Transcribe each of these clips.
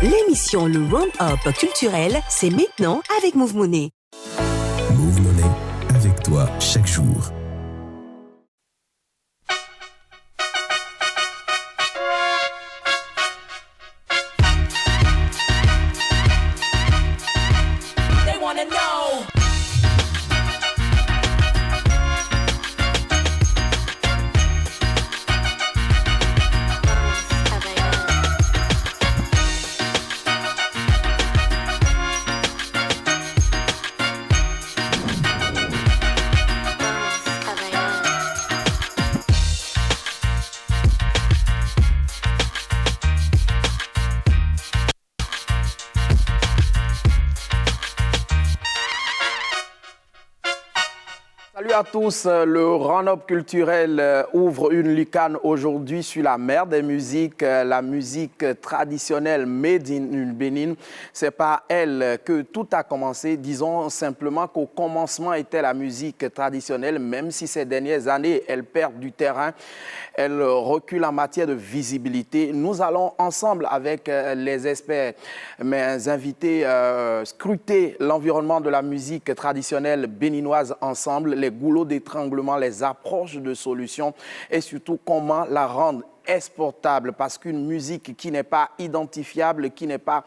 L'émission Le Round-Up culturel, c'est maintenant avec Move Money. Move Money, avec toi chaque jour. Salut à tous, le Round-Up culturel ouvre une lucane aujourd'hui sur la mère des musiques, la musique traditionnelle made in Bénin. C'est par elle que tout a commencé. Disons simplement qu'au commencement était la musique traditionnelle, même si ces dernières années, elle perd du terrain, elle recule en matière de visibilité. Nous allons ensemble avec les experts, mes invités, scruter l'environnement de la musique traditionnelle béninoise ensemble, les goulots d'étranglement, les approches de solutions et surtout comment la rendre exportable, parce qu'une musique qui n'est pas identifiable, qui n'est pas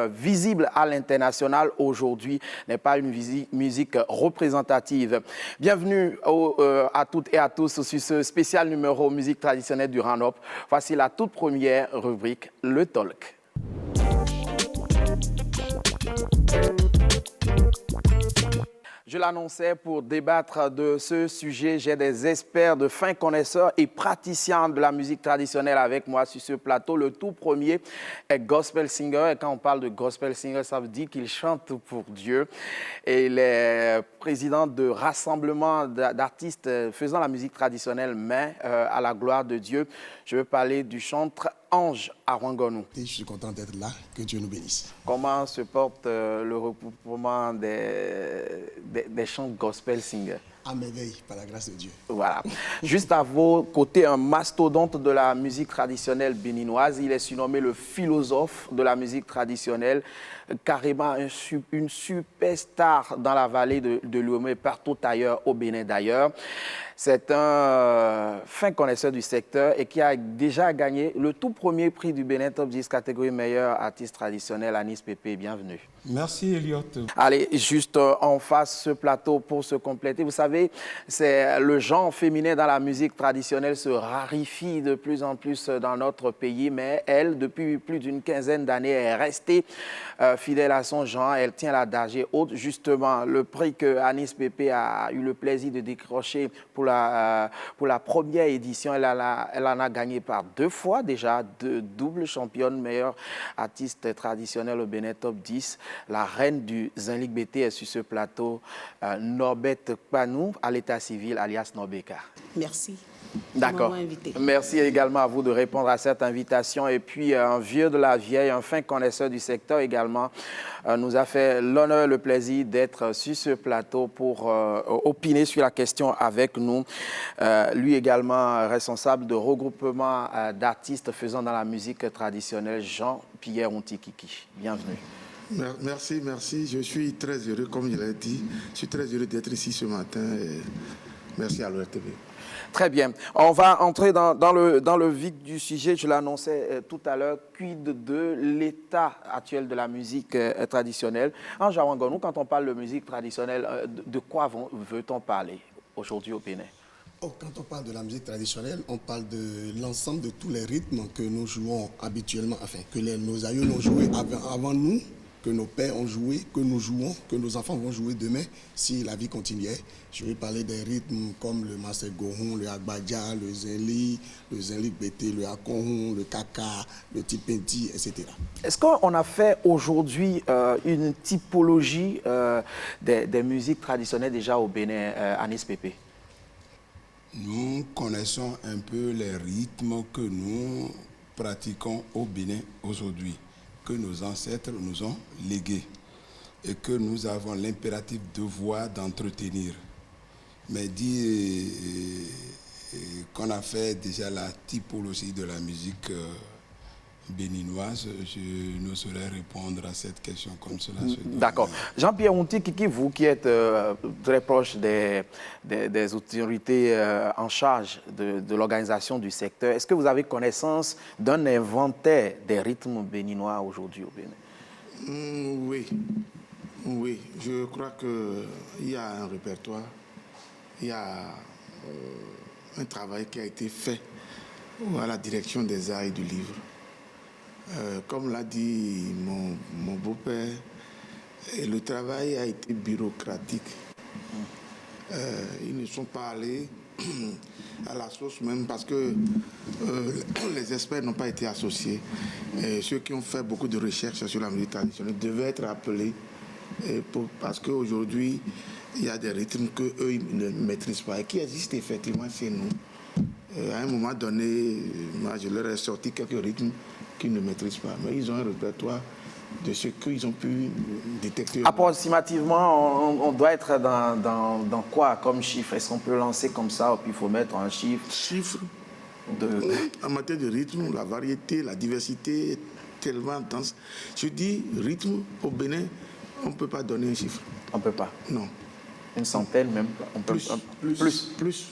visible à l'international aujourd'hui, n'est pas une musique représentative. Bienvenue à toutes et à tous sur ce spécial numéro musique traditionnelle du Round-Up. Voici la toute première rubrique, le Talk. Je l'annonçais, pour débattre de ce sujet, j'ai des experts de fins connaisseurs et praticiens de la musique traditionnelle avec moi sur ce plateau. Le tout premier est gospel singer. Et quand on parle de gospel singer, ça veut dire qu'il chante pour Dieu. Et il est président de rassemblement d'artistes faisant la musique traditionnelle, mais à la gloire de Dieu. Je veux parler du chantre Ange Arwangonou. Je suis content d'être là, que Dieu nous bénisse. Comment se porte le regroupement des chants gospel singers? À merveille, par la grâce de Dieu. Voilà. Juste à vos côtés, un mastodonte de la musique traditionnelle béninoise. Il est surnommé le philosophe de la musique traditionnelle, carrément une superstar dans la vallée de Lomé, partout ailleurs, au Bénin d'ailleurs. C'est un fin connaisseur du secteur et qui a déjà gagné le tout premier prix du Bénin Top 10 catégorie meilleur artiste traditionnel, Anis Pépé. Bienvenue. Merci Elliot. Allez, juste en face ce plateau pour se compléter. Vous savez, c'est le genre féminin dans la musique traditionnelle se raréfie de plus en plus dans notre pays, mais elle, depuis plus d'une quinzaine d'années, est restée fidèle à son genre. Elle tient la d'âge haute. Justement, le prix que Anis Pépé a eu le plaisir de décrocher pour la première édition, elle en a gagné par 2 fois déjà, double championne, meilleure artiste traditionnelle au Bénin Top 10. La reine du Zinlik BT est sur ce plateau, Norbette Panou, à l'état civil, alias Norbeka. Merci. D'accord. Merci également à vous de répondre à cette invitation. Et puis, un vieux de la vieille, un fin connaisseur du secteur également, nous a fait l'honneur et le plaisir d'être sur ce plateau pour opiner sur la question avec nous. Lui également responsable de regroupement d'artistes faisant dans la musique traditionnelle, Jean-Pierre Ontikiki. Bienvenue. Merci. Je suis très heureux, comme il a dit. Je suis très heureux d'être ici ce matin. Et merci à l'ORTV. Très bien. On va entrer dans le vif du sujet. Je l'annonçais tout à l'heure. Quid de l'état actuel de la musique traditionnelle? En Arwangonou, quand on parle de musique traditionnelle, de quoi veut-on parler aujourd'hui au Bénin? Quand on parle de la musique traditionnelle, on parle de l'ensemble de tous les rythmes que nous jouons habituellement, enfin, que nos aïeux ont joué avant nous, que nos pères ont joué, que nous jouons, que nos enfants vont jouer demain si la vie continuait. Je vais parler des rythmes comme le Masegohon, le Agbadja, le Zinlik BT, le Akonhon, le Kaka, le Tipenti, etc. Est-ce qu'on a fait aujourd'hui une typologie des musiques traditionnelles déjà au Bénin, Anis Pépé? Nous connaissons un peu les rythmes que nous pratiquons au Bénin aujourd'hui, que nos ancêtres nous ont légués et que nous avons l'impératif devoir d'entretenir. Mais dit qu'on a fait déjà la typologie de la musique béninoise, je ne saurais répondre à cette question comme cela. D'accord. Jean-Pierre Mounti-Kiki, vous qui êtes très proche des autorités en charge de l'organisation du secteur, est-ce que vous avez connaissance d'un inventaire des rythmes béninois aujourd'hui au Bénin? Oui, oui. Je crois qu'il y a un répertoire, il y a un travail qui a été fait à la direction des arts et du livre. Comme l'a dit mon beau-père, le travail a été bureaucratique. Ils ne sont pas allés à la source même parce que les experts n'ont pas été associés. Et ceux qui ont fait beaucoup de recherches sur la musique traditionnelle devaient être appelés parce qu'aujourd'hui, il y a des rythmes qu'eux ne maîtrisent pas et qui existent effectivement chez nous. À un moment donné, moi, je leur ai sorti quelques rythmes qu'ils ne maîtrisent pas, mais ils ont un répertoire de ce qu'ils ont pu détecter. Approximativement, on doit être dans quoi comme chiffre? Est-ce qu'on peut lancer comme ça, ou puis il faut mettre un chiffre? Chiffre en matière de rythme, la variété, la diversité est tellement intense. Je dis rythme au Bénin, on ne peut pas donner un chiffre. On ne peut pas? Non. Une centaine même? On peut, plus.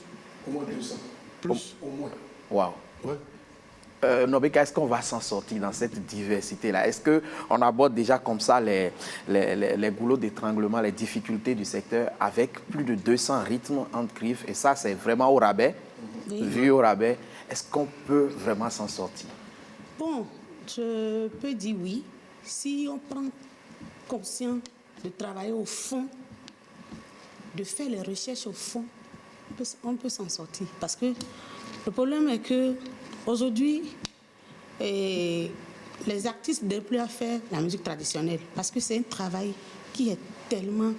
Au moins 200. Plus, au moins. Waouh. Ouais. Nobeka, est-ce qu'on va s'en sortir dans cette diversité-là? Est-ce qu'on aborde déjà comme ça les goulots d'étranglement, les difficultés du secteur avec plus de 200 rythmes entre griffes? Et ça, c'est vraiment au rabais, vu au rabais. Est-ce qu'on peut vraiment s'en sortir? Bon, je peux dire oui. Si on prend conscience de travailler au fond, de faire les recherches au fond, on peut s'en sortir. Parce que le problème est que aujourd'hui, les artistes ne doivent plus à faire la musique traditionnelle parce que c'est un travail qui est tellement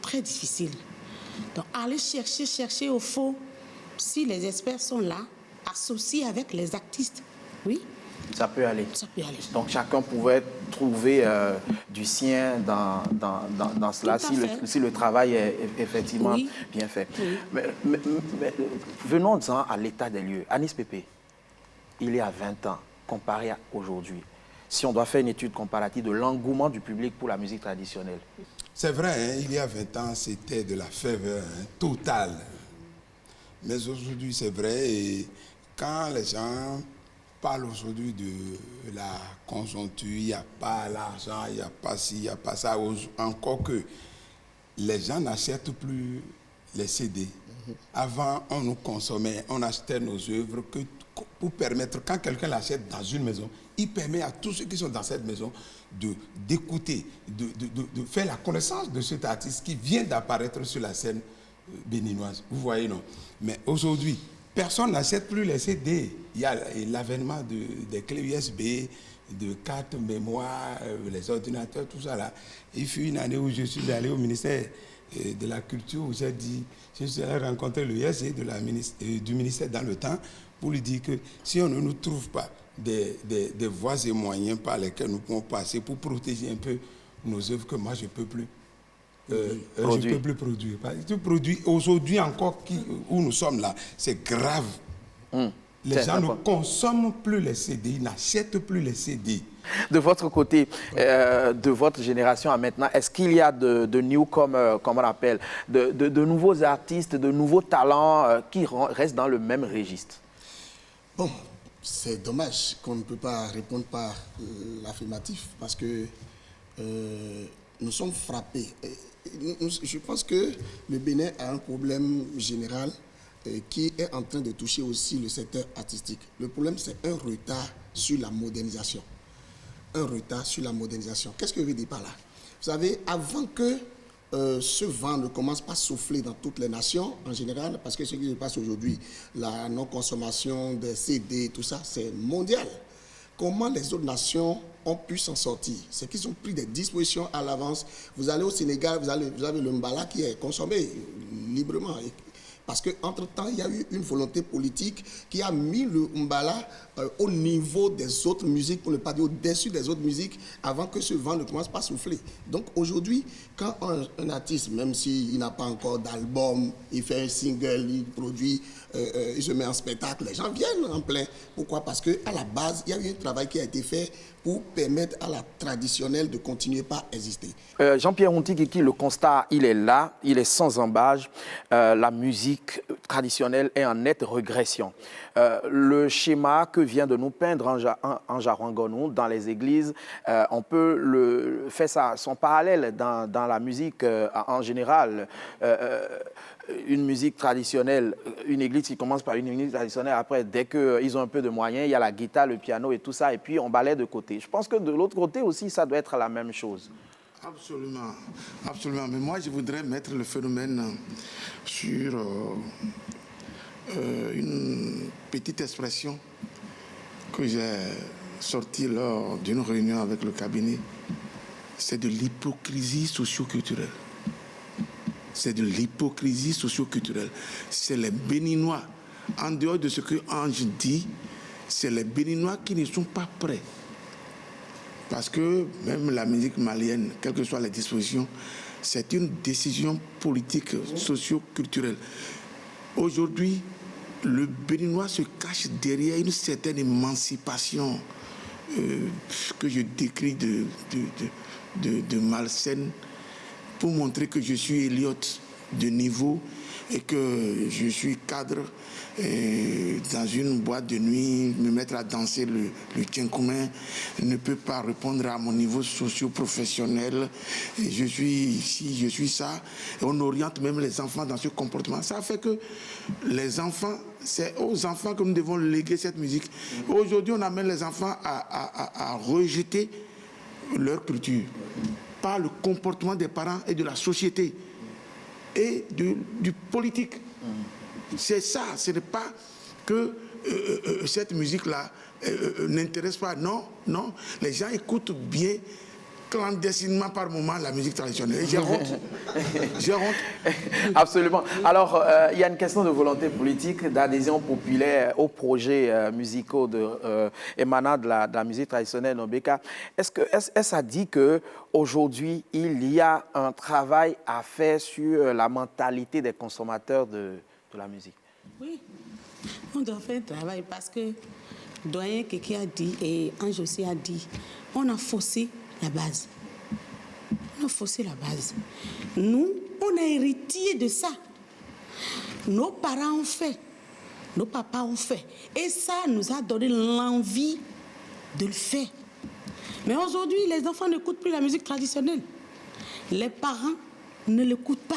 très difficile. Donc, aller chercher au fond, si les experts sont là, associés avec les artistes, oui. Ça peut aller. Ça peut aller. Donc, chacun pouvait trouver du sien dans cela, si le travail est effectivement bien fait. Oui. Mais venons-en à l'état des lieux. Anis Pépé, il y a 20 ans, comparé à aujourd'hui, si on doit faire une étude comparative de l'engouement du public pour la musique traditionnelle. C'est vrai, hein, il y a 20 ans, c'était de la ferveur totale. Mais aujourd'hui, c'est vrai, et quand les gens parlent aujourd'hui de la conjoncture, il n'y a pas l'argent, il n'y a pas ci, il n'y a pas ça, encore que les gens n'achètent plus les CD. Avant, on nous consommait, on achetait nos œuvres pour permettre, quand quelqu'un l'achète dans une maison, il permet à tous ceux qui sont dans cette maison d'écouter, de faire la connaissance de cet artiste qui vient d'apparaître sur la scène béninoise. Vous voyez, non? Mais aujourd'hui, personne n'achète plus les CD. Il y a l'avènement des clés USB, de cartes mémoire, les ordinateurs, tout ça là. Il fut une année où je suis allé au ministère de la Culture, où j'ai dit, je suis allé rencontrer le ISG du ministère dans le temps pour lui dire que si on ne nous trouve pas des voies et moyens par lesquels nous pouvons passer pour protéger un peu nos œuvres, que moi je ne peux plus. Je ne peux plus produire. Tu produis aujourd'hui encore où nous sommes là, c'est grave. Les gens ne consomment plus les CD, ils n'achètent plus les CD. De votre côté, de votre génération à maintenant, est-ce qu'il y a de newcomers, comme on appelle, de nouveaux artistes, de nouveaux talents qui restent dans le même registre? Bon, c'est dommage qu'on ne peut pas répondre par l'affirmatif parce que nous sommes frappés. Je pense que le Bénin a un problème général qui est en train de toucher aussi le secteur artistique. Le problème, c'est un retard sur la modernisation. Un retard sur la modernisation. Qu'est-ce que je veux dire par là? Vous savez, avant que ce vent ne commence pas à souffler dans toutes les nations, en général, parce que ce qui se passe aujourd'hui, la non-consommation des CD, tout ça, c'est mondial. Comment les autres nations ont pu s'en sortir? C'est qu'ils ont pris des dispositions à l'avance. Vous allez au Sénégal, vous avez le mbala qui est consommé librement. Parce qu'entre-temps, il y a eu une volonté politique qui a mis le Mbala au niveau des autres musiques, pour ne pas dire au-dessus des autres musiques, avant que ce vent ne commence pas à souffler. Donc aujourd'hui, quand un artiste, même s'il n'a pas encore d'album, il fait un single, il produit, il se met en spectacle, les gens viennent en plein. Pourquoi? Parce qu'à la base, il y a eu un travail qui a été fait pour permettre à la traditionnelle de continuer par exister. Jean-Pierre Ontikiki, le constat, il est là, il est sans embâche. La musique traditionnelle est en nette régression. Le schéma que vient de nous peindre Anja Rwangonou dans les églises, on peut faire son parallèle dans la musique en général. Une musique traditionnelle, une église qui commence par une église traditionnelle, après, dès qu'ils ont un peu de moyens, il y a la guitare, le piano et tout ça, et puis on balaie de côté. Je pense que de l'autre côté aussi, ça doit être la même chose. Absolument, absolument. Mais moi, je voudrais mettre le phénomène sur une petite expression que j'ai sortie lors d'une réunion avec le cabinet. C'est de l'hypocrisie socio-culturelle. C'est de l'hypocrisie socio-culturelle. C'est les Béninois, en dehors de ce que Ange dit, c'est les Béninois qui ne sont pas prêts. Parce que même la musique malienne, quelles que soient les dispositions, c'est une décision politique, socio-culturelle. Aujourd'hui, le Béninois se cache derrière une certaine émancipation que je décris de malsaine, pour montrer que je suis Elliot de niveau et que je suis cadre dans une boîte de nuit, me mettre à danser le tchenkoumé ne peut pas répondre à mon niveau socio-professionnel. Je suis ici, je suis ça. Et on oriente même les enfants dans ce comportement. Ça fait que les enfants, c'est aux enfants que nous devons léguer cette musique. Aujourd'hui, on amène les enfants à rejeter leur culture par le comportement des parents et de la société et du politique. C'est ça, ce n'est pas que cette musique-là n'intéresse pas. Non, non, les gens écoutent bien, clandestinement par moment, la musique traditionnelle. J'ai honte. J'ai honte. Absolument. Alors, il y a une question de volonté politique, d'adhésion populaire aux projets musicaux émanant de la musique traditionnelle Nobeka. Est-ce à dire qu'aujourd'hui, il y a un travail à faire sur la mentalité des consommateurs de la musique? Oui, on doit faire un travail parce que Doyen Keki a dit et Ange aussi a dit, on a faussé la base. On a faussé la base. Nous, on a hérité de ça. Nos parents ont fait, nos papas ont fait. Et ça nous a donné l'envie de le faire. Mais aujourd'hui, les enfants n'écoutent plus la musique traditionnelle. Les parents ne l'écoutent pas.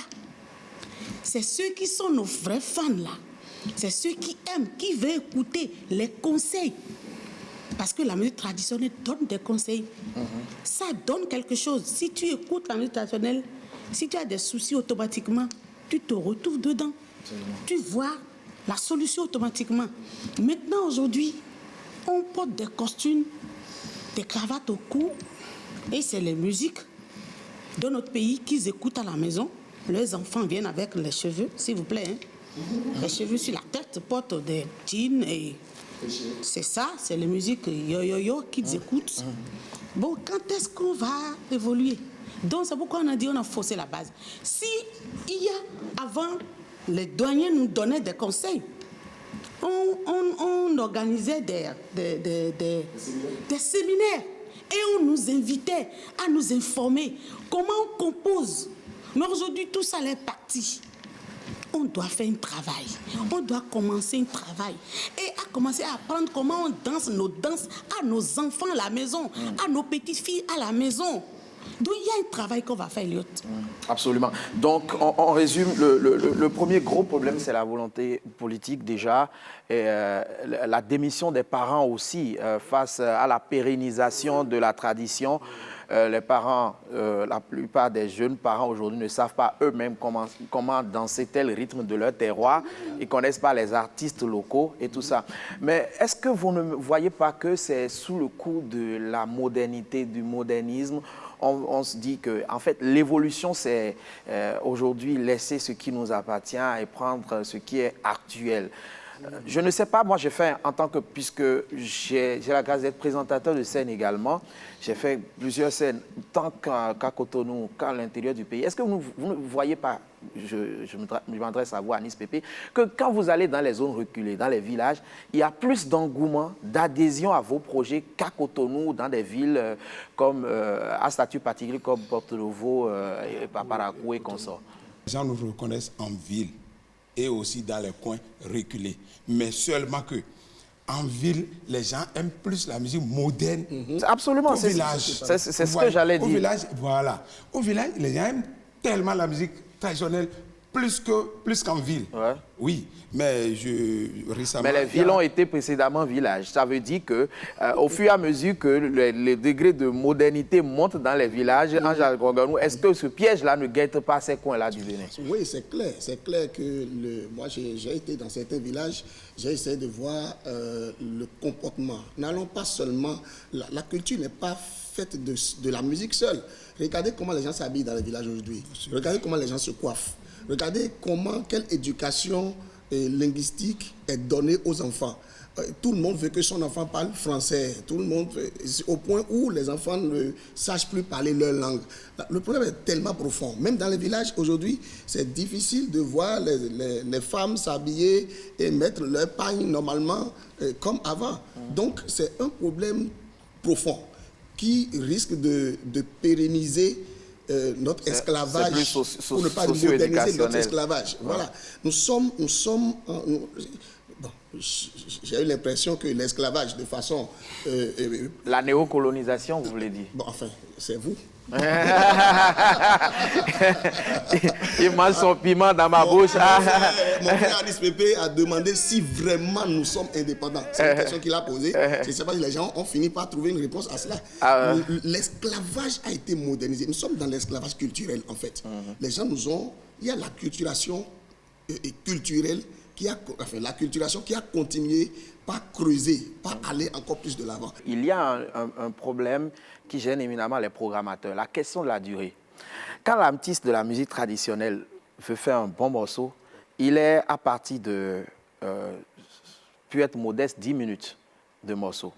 C'est ceux qui sont nos vrais fans là. C'est ceux qui aiment, qui veulent écouter les conseils. Parce que la musique traditionnelle donne des conseils. Ça donne quelque chose. Si tu écoutes la musique traditionnelle, si tu as des soucis automatiquement, tu te retrouves dedans. Tu vois la solution automatiquement. Maintenant, aujourd'hui, on porte des costumes, des cravates au cou, et c'est les musiques de notre pays qu'ils écoutent à la maison. Leurs enfants viennent avec les cheveux, s'il vous plaît. Les cheveux sur la tête, portent des jeans et... C'est ça, c'est les musiques yo-yo-yo qu'ils écoutent. Bon, quand est-ce qu'on va évoluer? Donc, c'est pourquoi on a dit on a faussé la base. Si il y a, avant, les douaniers nous donnaient des conseils, on organisait des séminaires et on nous invitait à nous informer comment on compose. Mais aujourd'hui, tout ça est parti. On doit faire un travail. On doit commencer un travail. Et à commencer à apprendre comment on danse nos danses à nos enfants à la maison, à nos petites filles à la maison. Donc il y a un travail qu'on va faire, Elliot. Absolument. Donc on résume, le premier gros problème, c'est la volonté politique déjà, et la démission des parents aussi face à la pérennisation de la tradition. les parents, la plupart des jeunes parents aujourd'hui ne savent pas eux-mêmes comment danser tel rythme de leur terroir. Ils ne connaissent pas les artistes locaux et tout ça. Mais est-ce que vous ne voyez pas que c'est sous le coup de la modernité, du modernisme, on se dit que, en fait, l'évolution, c'est aujourd'hui laisser ce qui nous appartient et prendre ce qui est actuel. Je ne sais pas, moi j'ai fait en tant que, puisque j'ai la grâce d'être présentateur de scène également, j'ai fait plusieurs scènes, tant qu'à Cotonou qu'à l'intérieur du pays. Est-ce que vous ne voyez pas, je m'adresse à vous, Anis Pépé, que quand vous allez dans les zones reculées, dans les villages, il y a plus d'engouement, d'adhésion à vos projets qu'à Cotonou, dans des villes comme, à statut particulier comme Porto-Novo, Paparacou et consorts? Les gens nous reconnaissent en ville et aussi dans les coins reculés. Mais seulement que en ville, les gens aiment plus la musique moderne. Absolument, c'est ce que j'allais dire. Au village, voilà. Au village, les gens aiment tellement la musique traditionnelle plus qu'en ville. Ouais. Oui, mais récemment... Mais les villes ont été précédemment villages. Ça veut dire que, au fur et à mesure que le degré de modernité monte dans les villages, est-ce que ce piège-là ne guette pas ces coins-là du Bénin? Oui, c'est clair. C'est clair que moi, j'ai été dans certains villages, j'ai essayé de voir le comportement. N'allons pas seulement... La culture n'est pas faite de la musique seule. Regardez comment les gens s'habillent dans les villages aujourd'hui. Regardez comment les gens se coiffent. Regardez quelle éducation linguistique est donnée aux enfants. Tout le monde veut que son enfant parle français. Tout le monde au point où les enfants ne sachent plus parler leur langue. Le problème est tellement profond. Même dans les villages, aujourd'hui, c'est difficile de voir les femmes s'habiller et mettre leur pagne normalement comme avant. Donc, c'est un problème profond qui risque de pérenniser notre esclavage, pour ne pas moderniser notre esclavage. Ouais. Voilà. Nous sommes bon, j'ai eu l'impression que l'esclavage, de façon... la néocolonisation, vous voulez dire? Bon, enfin, c'est vous. Il mange son piment dans ma bouche. Mon frère Anis Pépé a demandé si vraiment nous sommes indépendants. C'est une question qu'il a posée. Je ne sais pas si les gens ont fini par trouver une réponse à cela. L'esclavage a été modernisé. Nous sommes dans l'esclavage culturel, en fait. Les gens nous ont... Il y a l'acculturation culturelle, la culturation qui a continué par creuser, par aller encore plus de l'avant. Il y a un problème qui gêne éminemment les programmateurs, la question de la durée. Quand l'artiste de la musique traditionnelle veut faire un bon morceau, il est à partir de, peut être modeste, 10 minutes de morceau.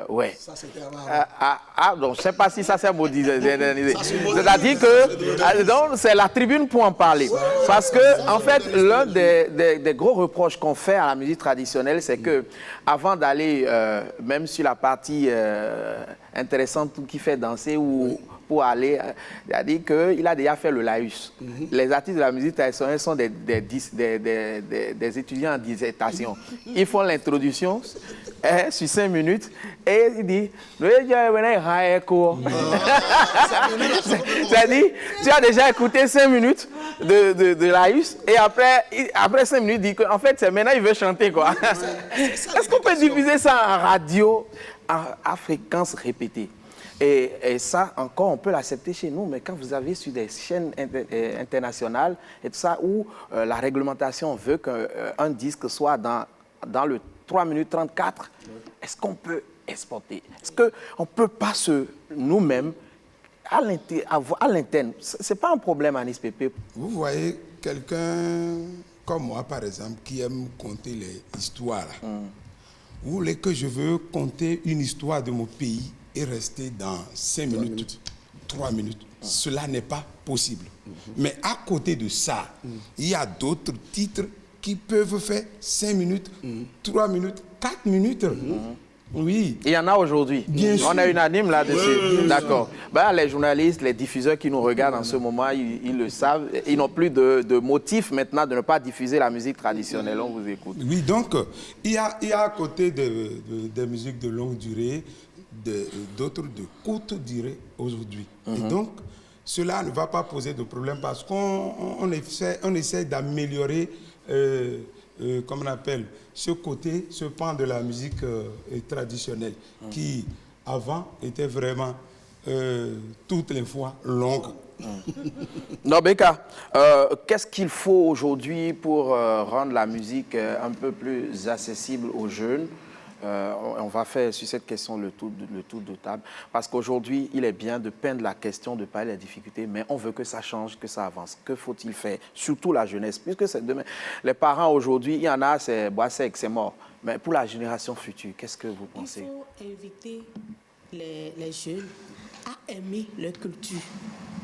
Ouais. Ça, c'était avant. Donc, je ne sais pas si ça c'est modisé. C'est-à-dire que c'est la tribune pour en parler. Parce que, en fait, l'un des gros reproches qu'on fait à la musique traditionnelle, c'est que avant d'aller, même sur la partie intéressante qui fait danser ou pour aller, c'est-à-dire qu'il a déjà fait le laïus. Les artistes de la musique traditionnelle sont des étudiants en dissertation. Ils font l'introduction sur 5 minutes et il dit c'est-à-dire tu as déjà écouté 5 minutes de laïus et après 5 minutes il dit qu'en fait c'est maintenant il veut chanter quoi. Est-ce qu'on peut diffuser ça en radio à fréquence répétée? Et ça, encore, on peut l'accepter chez nous, mais quand vous avez sur des chaînes internationales et tout ça, où la réglementation veut qu'un disque soit dans le 3 minutes 34, est-ce qu'on peut exporter? Est-ce qu'on ne peut pas nous-mêmes, à l'interne, ce n'est pas un problème, Anis Pépé? Vous voyez quelqu'un comme moi, par exemple, qui aime conter les histoires. Vous voulez que je veux conter une histoire de mon pays et rester dans 5 minutes, 3 minutes. Cela n'est pas possible. Mais à côté de ça, il y a d'autres titres qui peuvent faire 5 minutes, 3 minutes, 4 minutes. Oui. Il y en a aujourd'hui. On est unanime là-dessus. D'accord. Ben, les journalistes, les diffuseurs qui nous regardent en ce moment, ils le savent. Ils n'ont plus de motif maintenant de ne pas diffuser la musique traditionnelle. On vous écoute. Oui, donc, il y a à côté des musiques de longue durée, d'autres de courte durée aujourd'hui. Et donc, cela ne va pas poser de problème parce qu'on essaie d'améliorer, comme on appelle, ce pan de la musique traditionnelle qui, avant, était vraiment toutes les fois longues. Nobeka, qu'est-ce qu'il faut aujourd'hui pour rendre la musique un peu plus accessible aux jeunes? On va faire sur cette question le tour de table. Parce qu'aujourd'hui, il est bien de peindre la question, de parler des difficultés, mais on veut que ça change, que ça avance. Que faut-il faire? Surtout la jeunesse, puisque c'est demain. Les parents aujourd'hui, il y en a, c'est bois sec, c'est mort. Mais pour la génération future, qu'est-ce que vous pensez? Il faut inviter les jeunes à aimer leur culture,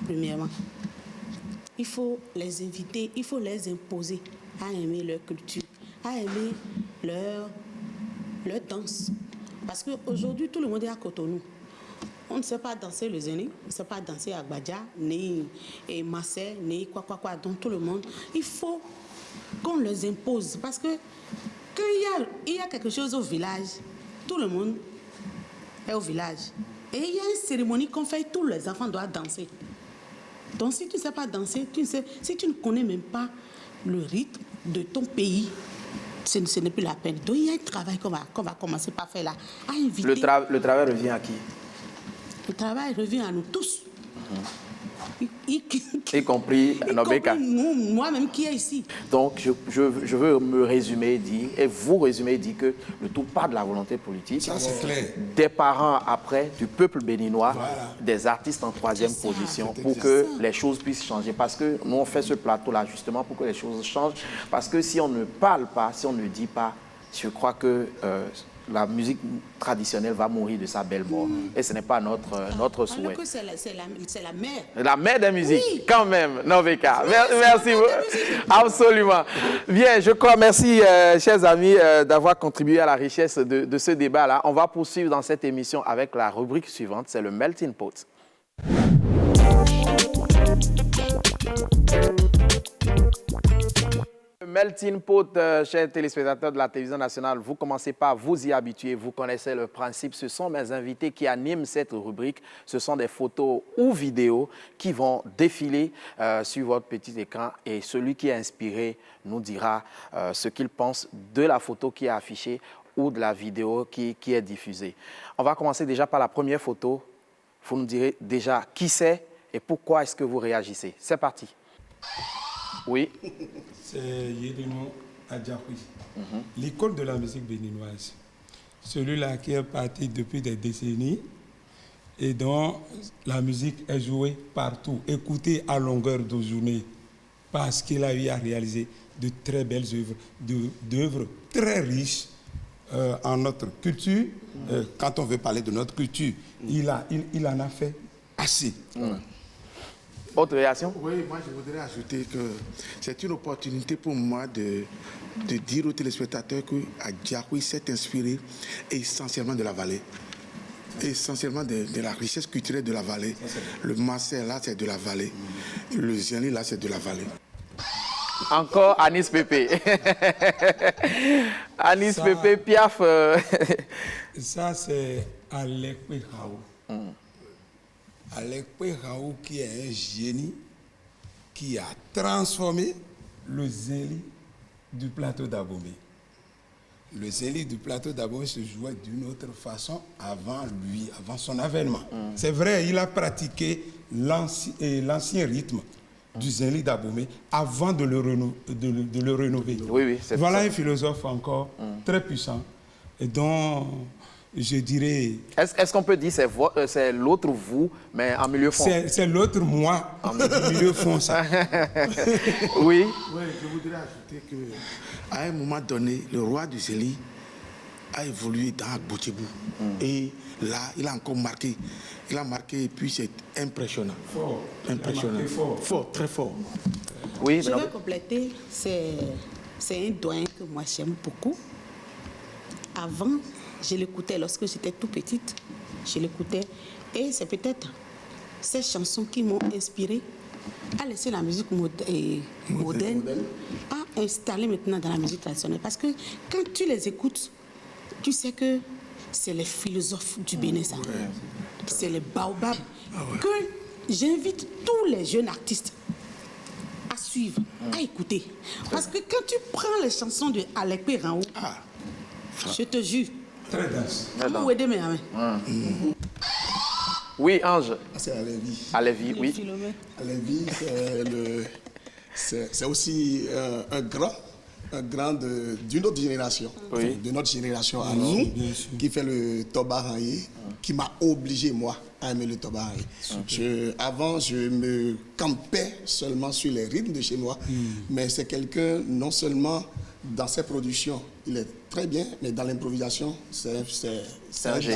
premièrement. Il faut les inviter, il faut les imposer à aimer leur culture, à aimer leur danse. Parce qu'aujourd'hui, tout le monde est à Cotonou. On ne sait pas danser le zéné, on ne sait pas danser à Gbadja, ni Massé, ni quoi. Donc tout le monde, il faut qu'on les impose. Parce que quand il y a quelque chose au village, tout le monde est au village. Et il y a une cérémonie qu'on fait, tous les enfants doivent danser. Donc si tu ne sais pas danser, si tu ne connais même pas le rythme de ton pays, ce n'est plus la peine. Donc il y a un travail qu'on va commencer par faire là. À inviter. Le travail revient à qui? Le travail revient à nous tous. Y compris Nobeka. Moi-même qui est ici. Donc, je veux me résumer et dire, et vous résumer et dire que le tout part de la volonté politique, Ça, c'est clair. des parents après, du peuple béninois, Voilà. des artistes en troisième C'est ça, position, c'est pour exact. que les choses puissent changer. Parce que nous, on fait ce plateau-là justement pour que les choses changent. Parce que si on ne parle pas, si on ne dit pas, je crois que la musique traditionnelle va mourir de sa belle mort. Et ce n'est pas notre souhait. Alors que c'est la mère. La mère des musiques, Oui. quand même, Nobeka. Merci. Absolument. Bien, je crois, merci, chers amis, d'avoir contribué à la richesse de ce débat-là. On va poursuivre dans cette émission avec la rubrique suivante, c'est le Melting Pot. Melting Pot, chers téléspectateurs de la télévision nationale, vous commencez par vous y habituer, vous connaissez le principe. Ce sont mes invités qui animent cette rubrique. Ce sont des photos ou vidéos qui vont défiler sur votre petit écran et celui qui est inspiré nous dira ce qu'il pense de la photo qui est affichée ou de la vidéo qui est diffusée. On va commencer déjà par la première photo. Vous nous direz déjà qui c'est et pourquoi est-ce que vous réagissez. C'est parti. Oui. C'est Yedino Adjahoui, l'icône de la musique béninoise. Celui-là qui est parti depuis des décennies et dont la musique est jouée partout, écoutée à longueur de journée, parce qu'il a eu à réaliser de très belles œuvres, d'œuvres très riches en notre culture. Quand on veut parler de notre culture, Il en a fait assez. Autre réaction? Oui, moi je voudrais ajouter que c'est une opportunité pour moi de dire aux téléspectateurs que Adjahoui s'est inspiré essentiellement de la vallée. Essentiellement de la richesse culturelle de la vallée. Le Massé, là, c'est de la vallée. Le Zéni, là, c'est de la vallée. Encore Anis Pépé. Anis Ça- Pépé, Piaf. Ça, c'est Alekwe Hao. Alekwe Raoult, qui est un génie qui a transformé Le zéli du plateau d'Abomey. le zéli du plateau d'Abomey se jouait d'une autre façon avant lui, avant son avènement. C'est vrai, il a pratiqué l'ancien rythme du zéli d'Abomey avant de le rénover. Oui, c'est Voilà ça. un philosophe encore très puissant et dont je dirais, Est-ce qu'on peut dire que c'est l'autre vous, mais en milieu fond? c'est l'autre moi du milieu fond ça. Oui. Oui, je voudrais ajouter qu'à un moment donné, le roi du Zéli a évolué dans Agbochebou. Et là, il a encore marqué. Il a marqué et puis c'est impressionnant. Fort. Il a Impressionnant. marqué fort. Fort, très fort. Oui, Je vais compléter, c'est un doyen que moi j'aime beaucoup. Avant, je l'écoutais lorsque j'étais tout petite. Je l'écoutais et c'est peut-être ces chansons qui m'ont inspirée à laisser la musique moderne, à installer maintenant dans la musique traditionnelle. Parce que quand tu les écoutes, tu sais que c'est les philosophes du Bénin, ça. C'est les baobabs que j'invite tous les jeunes artistes à suivre, à écouter. Parce que quand tu prends les chansons de Alekwe Raoult, je te jure, Très dense. oui. Oui, Ange. C'est à Lévis. À Lévis, oui. À Lévis, c'est aussi un grand d'une autre génération, Oui. de notre génération à nous, qui fait le tobarangué, qui m'a obligé, moi, à aimer le tobarangué. Avant, je me campais seulement sur les rythmes de chez moi, mais c'est quelqu'un, non seulement dans ses productions, il est très bien, mais dans l'improvisation, c'est un danger.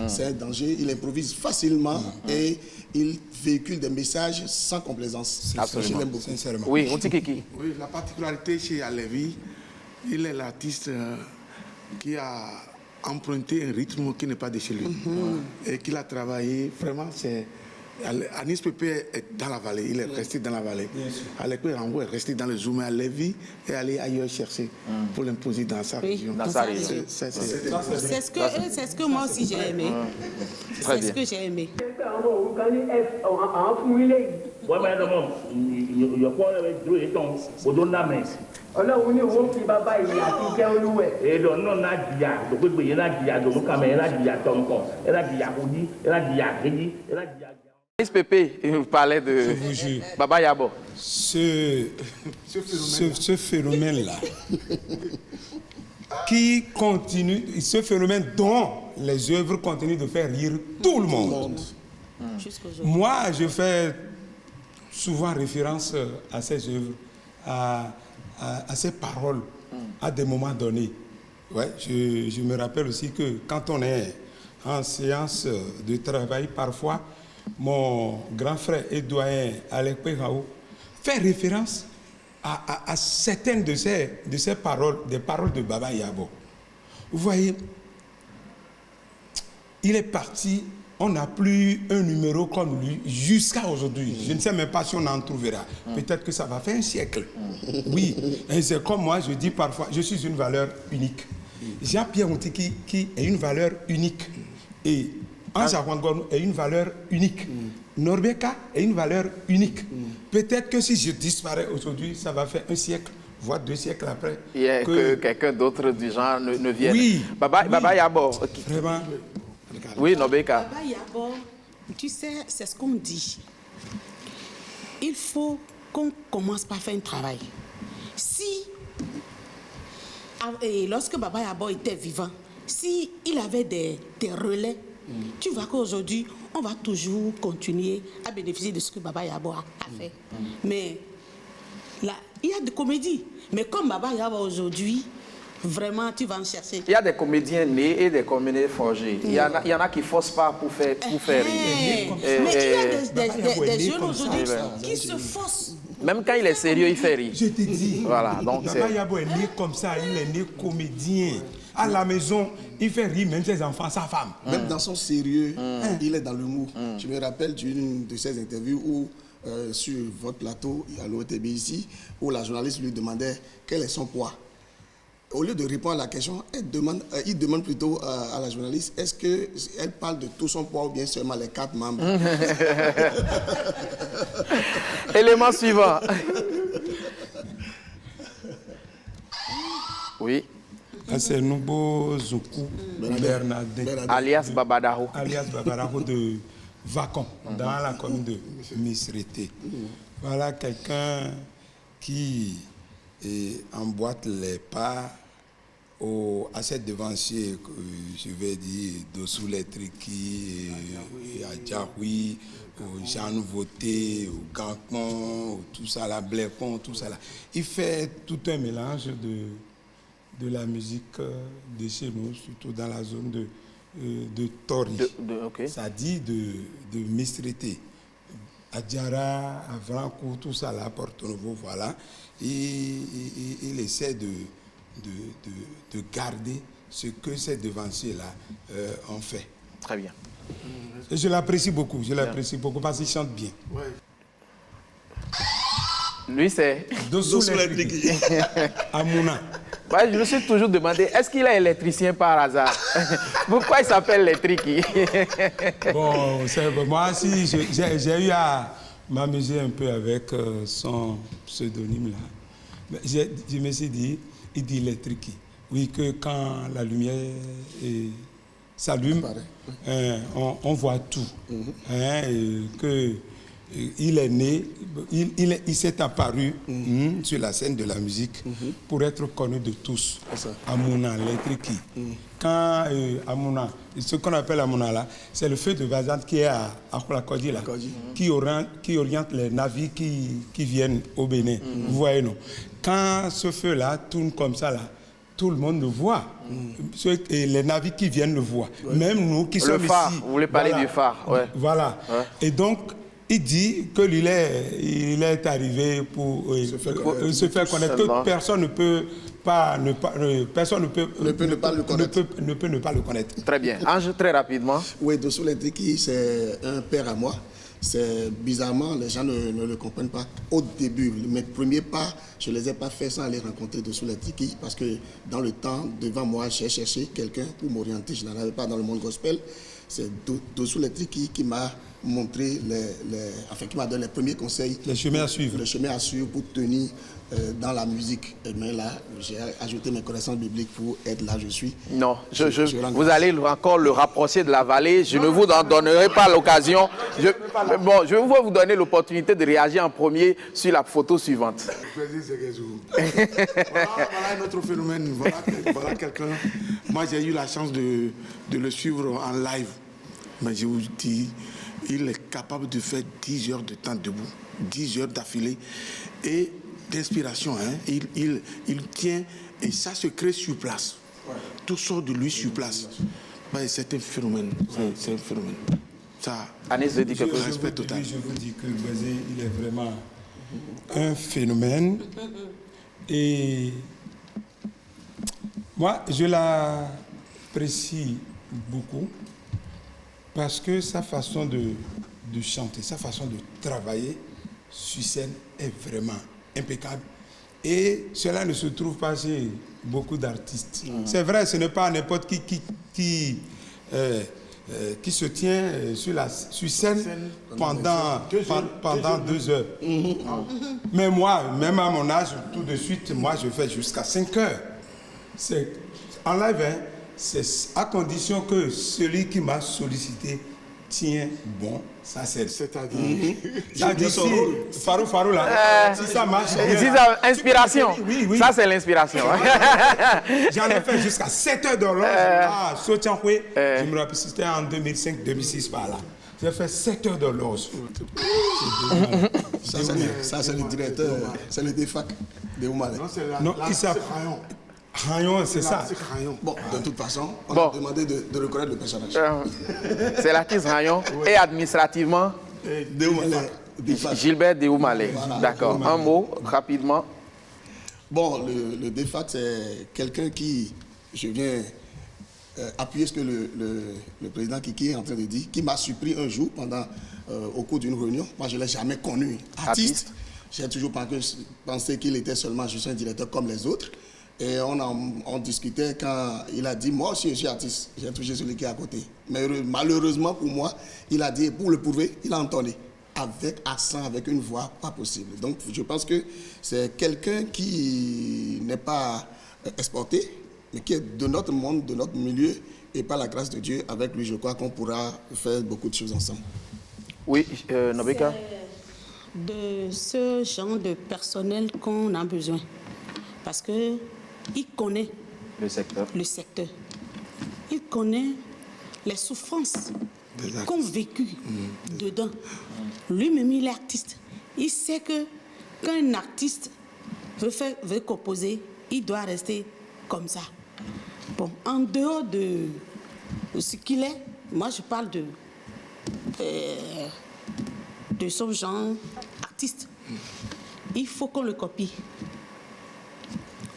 C'est un danger. Il improvise facilement et il véhicule des messages sans complaisance. Absolument. Je l'aime beaucoup. Sincèrement. Oui, on dit Kiki. Oui, la particularité chez Alevi, il est l'artiste qui a emprunté un rythme qui n'est pas de chez lui. Et qu'il a travaillé, vraiment, c'est... Anis Pépé est dans la vallée, il est resté dans la vallée. Alekwe Rambo est resté dans le Zoom, à Lévis et allé ailleurs chercher pour l'imposer dans sa région. Dans sa région. C'est ce que moi aussi j'ai aimé. C'est ce que j'ai aimé. Ọlọ́run ní òun fi bàbá ìyá àti ìkẹ́ olúwẹ̀. Èdè ọ̀nà náà jìyà lópégbè yẹn náà jìyà lòmùkàmẹ́ yẹn náà jìyà tọ̀nkọ̀ yẹn náà jìyà kòdí yẹn náà jìyà kéjì yẹn náà jìyà. Anis Pépé, il vous parlait de Baba Yabo. Ce phénomène-là, qui continue, ce phénomène dont les œuvres continuent de faire rire tout le monde. Moi, je fais souvent référence à ces œuvres, à ces paroles, à des moments donnés. Ouais, je me rappelle aussi que quand on est en séance de travail, parfois, mon grand frère et doyen Alekwe Raoult fait référence à certaines de ces paroles, des paroles de Baba Yabo. Vous voyez, il est parti, on n'a plus un numéro comme lui jusqu'à aujourd'hui. Je ne sais même pas si on en trouvera. Peut-être que ça va faire un siècle. Oui, et c'est comme moi, je dis parfois, je suis une valeur unique. Jean-Pierre Moutiki qui est une valeur unique. Et Ange Awangonu est une valeur unique. Norbeka est une valeur unique. Peut-être que si je disparais aujourd'hui, ça va faire un siècle, voire 2 siècles après. Il y a que quelqu'un d'autre du genre ne vienne. Oui. Baba Yabo. Vraiment. Oui, Nobeka. Baba Yabo, tu sais, c'est ce qu'on dit. Il faut qu'on commence par faire un travail. Et lorsque Baba Yabo était vivant, si il avait des relais, tu vois qu'aujourd'hui, on va toujours continuer à bénéficier de ce que Baba Yabo a fait. Mais là, il y a des comédies. Mais comme Baba Yabo aujourd'hui, vraiment, tu vas en chercher. Il y a des comédiens nés et des comédiens forgés. Il y en a qui ne forcent pas pour faire rire. Mais il y a des jeunes aujourd'hui qui se forcent. Même quand il est sérieux, il fait rire. Je te dis. Voilà, donc Baba Yabo est né comme ça, il est né comédien. À la maison, il fait rire même ses enfants, sa femme. Même dans son sérieux, il est dans l'humour. Je me rappelle d'une de ses interviews où, sur votre plateau, à l'OTB ici, où la journaliste lui demandait quel est son poids. Au lieu de répondre à la question, il demande plutôt à la journaliste, est-ce qu'elle parle de tout son poids ou bien seulement les 4 membres? Élément suivant. Oui. C'est Noubo Zoukou Bernardin. Alias Babadaho. Alias Babadaho de Vacon, dans la commune de Misrété. Voilà quelqu'un qui emboîte les pas à cette devancier, je vais dire, Dossou Letriki, à Djahoui, au Jean Nouveauté, au Ganton, tout ça, la Blécon, tout ça là. Il fait tout un mélange de la musique de chez nous, surtout dans la zone de Tori. Ça dit de Mistrité. Adjara, Avrancourt, tout ça là, Porto Novo, voilà. Il essaie de garder ce que ces devanciers-là ont fait. Très bien. Et je l'apprécie beaucoup, parce qu'il chante bien. Ouais. Lui, c'est Dossou Letriki. Amouna. Ouais, je me suis toujours demandé, est-ce qu'il est électricien par hasard? Pourquoi il s'appelle Letriki? Bon, moi aussi, j'ai eu à m'amuser un peu avec son pseudonyme-là. Je me suis dit, il dit Letriki. Oui, que quand la lumière s'allume, on voit tout. Il est né, il s'est apparu sur la scène de la musique pour être connu de tous. Amouna, l'Etriki. Quand Amouna, ce qu'on appelle Amouna là, c'est le feu de Bazan qui est à Koulakodi là, qui oriente les navires qui viennent au Bénin. Vous voyez, non? Quand ce feu là tourne comme ça là, tout le monde le voit. Et les navires qui viennent le voient. Même nous qui sommes phare, ici. Vous voulez parler du phare, Voilà. Et donc, il dit que il est arrivé pour se faire connaître, que personne ne peut ne pas le connaître. Très bien. Ange, très rapidement. Oui, Dossou L'Etriki, c'est un père à moi. C'est bizarrement, les gens ne le comprennent pas au début. Mes premiers pas, je ne les ai pas fait sans aller rencontrer Dossou L'Etriki parce que dans le temps, devant moi, j'ai cherché quelqu'un pour m'orienter. Je n'en avais pas dans le monde gospel. C'est Dossou L'Etriki qui m'a montré qui m'a donné les premiers conseils. Les chemins à suivre. Les chemins à suivre pour tenir dans la musique. Mais là, j'ai ajouté mes connaissances bibliques pour être là où je suis. Non, vous allez encore le rapprocher de la vallée. Je ne vous en donnerai pas l'occasion. Je vais vous donner l'opportunité de réagir en premier sur la photo suivante. Voilà un autre phénomène. Voilà quelqu'un. Moi, j'ai eu la chance de le suivre en live. Mais je vous dis, il est capable de faire 10 heures de temps debout, 10 heures d'affilée. Et d'inspiration, il tient et ça se crée sur place. Tout sort de lui sur place. C'est un phénomène. C'est un phénomène. Ça, Anis veut dire quelque chose. Respect total. Je vous dis que Bazé, il est vraiment un phénomène. Et moi, je l'apprécie beaucoup parce que sa façon de chanter, sa façon de travailler sur scène est vraiment impeccable. Et cela ne se trouve pas chez beaucoup d'artistes. C'est vrai, ce n'est pas n'importe qui se tient sur scène pendant 2 heures. Mais moi, même à mon âge, tout de suite, moi, je fais jusqu'à 5 heures. C'est en live, c'est à condition que celui qui m'a sollicité tient bon sa scène. C'est-à-dire Farou là, si ça marche. Inspiration. Oui. Ça, c'est l'inspiration. J'en ai fait jusqu'à 7 heures d'horloge à Sotiankoué. Je me rappelle, c'était en 2005-2006 par là. J'ai fait 7 heures d'horloge. Ça, c'est le directeur, c'est le DEFAC de Oumalé. Non, il s'appelle Rayon, c'est ça. Bon, de toute façon, on a demandé de reconnaître le personnage. C'est l'artiste Rayon. Et administrativement, Gilbert Deoumalé. Voilà. D'accord. Un mot, rapidement. Bon, le DEFAC, c'est quelqu'un qui, je viens appuyer ce que le président Kiki est en train de dire, qui m'a surpris un jour au cours d'une réunion. Moi, je ne l'ai jamais connu. Artiste. J'ai toujours pensé qu'il était seulement juste un directeur comme les autres. Et on discutait quand il a dit, moi aussi je suis artiste, j'ai touché celui qui est à côté. Mais malheureusement pour moi, il a dit, pour le prouver, il a entonné. Avec accent, avec une voix pas possible. Donc je pense que c'est quelqu'un qui n'est pas exporté, mais qui est de notre monde, de notre milieu, et par la grâce de Dieu, avec lui, je crois qu'on pourra faire beaucoup de choses ensemble. Oui, Nobeka. C'est de ce genre de personnel qu'on a besoin. Parce que il connaît le secteur. Il connaît les souffrances qu'ont vécues dedans. Lui-même, il est artiste. Il sait que quand un artiste veut composer, il doit rester comme ça. Bon, en dehors de ce qu'il est, moi je parle de son genre artiste. Il faut qu'on le copie.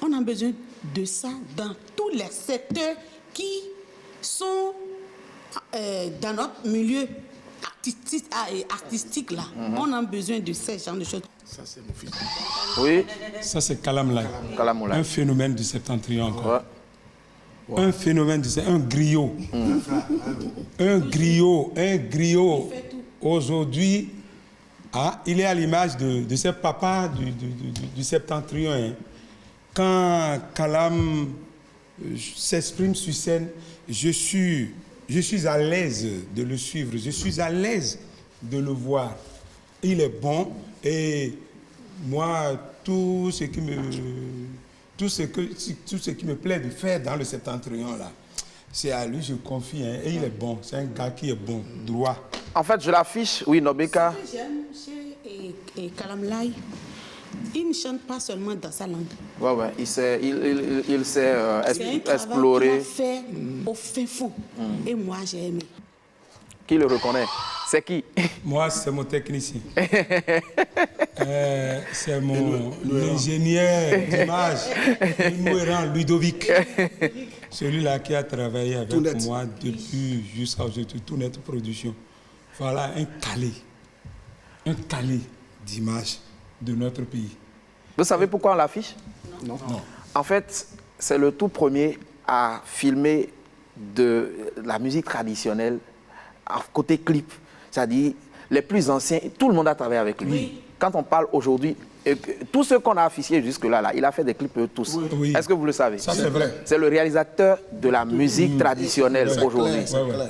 On a besoin de ça dans tous les secteurs qui sont dans notre milieu artistique là. On a besoin de ce genre de choses. Ça, c'est mon fils. Oui. Ça, c'est Kalamla. Un phénomène du septentrion encore. Ouais. Un phénomène, un griot. Un griot. Aujourd'hui, il est à l'image de ce papa du septentrion. Hein. Quand Kalam s'exprime sur scène, je suis je suis à l'aise de le suivre, je suis à l'aise de le voir. Il est bon et moi, tout ce qui me plaît de faire dans le septentrion, là, c'est à lui, je confie. Hein, et il est bon, c'est un gars qui est bon, droit. En fait, je l'affiche, oui, Nobeka. Ce que j'aime chez Kalam Lai, il ne chante pas seulement dans sa langue. Ouais, il sait explorer. C'est un travail qu'il a fait au fin fond. Et moi, j'ai aimé. Qui le reconnaît? C'est qui? Moi, c'est mon technicien. C'est mon ingénieur d'image, Mouéran Ludovic. Celui-là qui a travaillé avec moi depuis jusqu'à aujourd'hui, tout net production. Voilà un calé d'image de notre pays. Vous savez pourquoi on l'affiche? Non. En fait, c'est le tout premier à filmer de la musique traditionnelle à côté clip. C'est-à-dire, les plus anciens, tout le monde a travaillé avec lui. Oui. Quand on parle aujourd'hui, tous ceux qu'on a affichés jusque-là, il a fait des clips eux tous. Oui. Est-ce que vous le savez? Ça, c'est vrai. C'est le réalisateur de la musique traditionnelle aujourd'hui.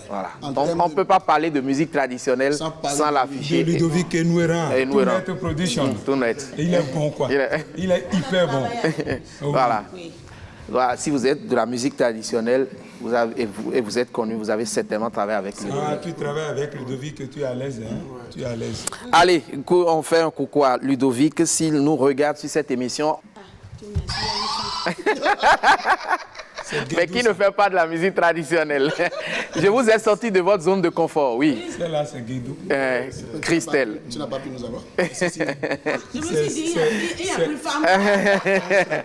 Voilà. On ne peut pas parler de musique traditionnelle sans l'afficher. Ludovic et Nouéran. Tout net production. Tout net. Et il est bon, quoi. Il est hyper bon. Voilà. Voilà. Si vous êtes de la musique traditionnelle, vous êtes connu, vous avez certainement travaillé avec lui. Ah, tu travailles avec Ludovic, tu es à l'aise. Hein? Tu es à l'aise. Allez, on fait un coucou à Ludovic s'il nous regarde sur cette émission. Mais qui ne fait pas de la musique traditionnelle. Je vous ai sorti de votre zone de confort, oui. Celle-là, c'est Guédou. Christelle. Tu n'as pas pu nous avoir. Je me suis dit, il n'y a plus de femme.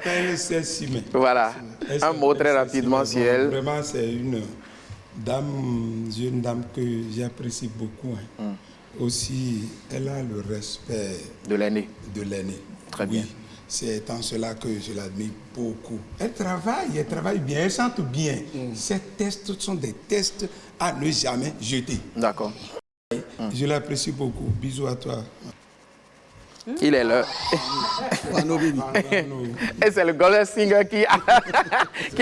Elle s'est Simé. Voilà. Un mot très rapidement sur elle. Vraiment, c'est une jeune dame que j'apprécie beaucoup. Hein. Aussi, elle a le respect de l'aîné. Très bien. Oui. C'est en cela que je l'admire beaucoup. Elle travaille bien, elle chante bien. Ces tests sont des tests à ne jamais jeter. D'accord. Je l'apprécie beaucoup. Bisous à toi. Il est là. Et c'est le Golden Singer qui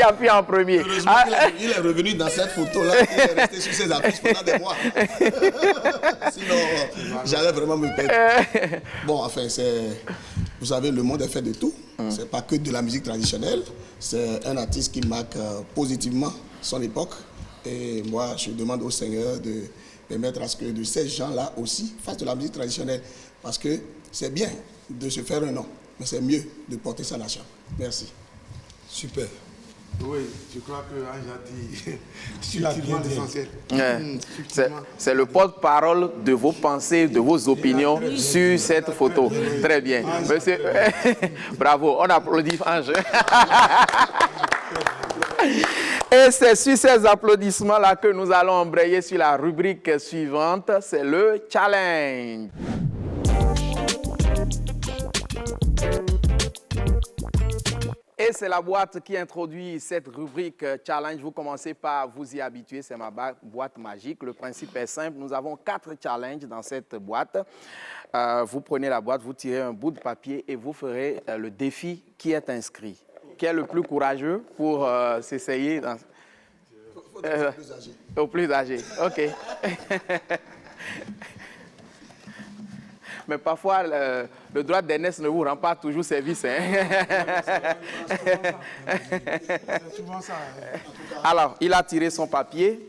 appuie en premier. Il est revenu dans cette photo-là. Il est resté sur ses affiches pendant des mois. Sinon, j'allais vraiment me perdre. Bon, enfin, vous savez, le monde est fait de tout. Ce n'est pas que de la musique traditionnelle. C'est un artiste qui marque positivement son époque. Et moi, je demande au Seigneur de permettre à ce que de ces gens-là aussi fassent de la musique traditionnelle. Parce que c'est bien de se faire un nom, mais c'est mieux de porter sa nation. Merci. Super. Oui, je crois que Ange a dit subtilement l'essentiel. C'est le porte-parole de vos pensées, de vos opinions sur cette photo. Très bien. Monsieur... Bravo, on applaudit Ange. Et c'est sur ces applaudissements-là que nous allons embrayer sur la rubrique suivante, c'est le challenge. Et c'est la boîte qui introduit cette rubrique challenge. Vous commencez par vous y habituer, c'est ma boîte magique. Le principe est simple, nous avons 4 challenges dans cette boîte. Vous prenez la boîte, vous tirez un bout de papier et vous ferez le défi qui est inscrit. Qui est le plus courageux pour s'essayer dans... Au plus âgé, ok. Mais parfois, le droit d'aînesse ne vous rend pas toujours service. Hein? Alors, il a tiré son papier.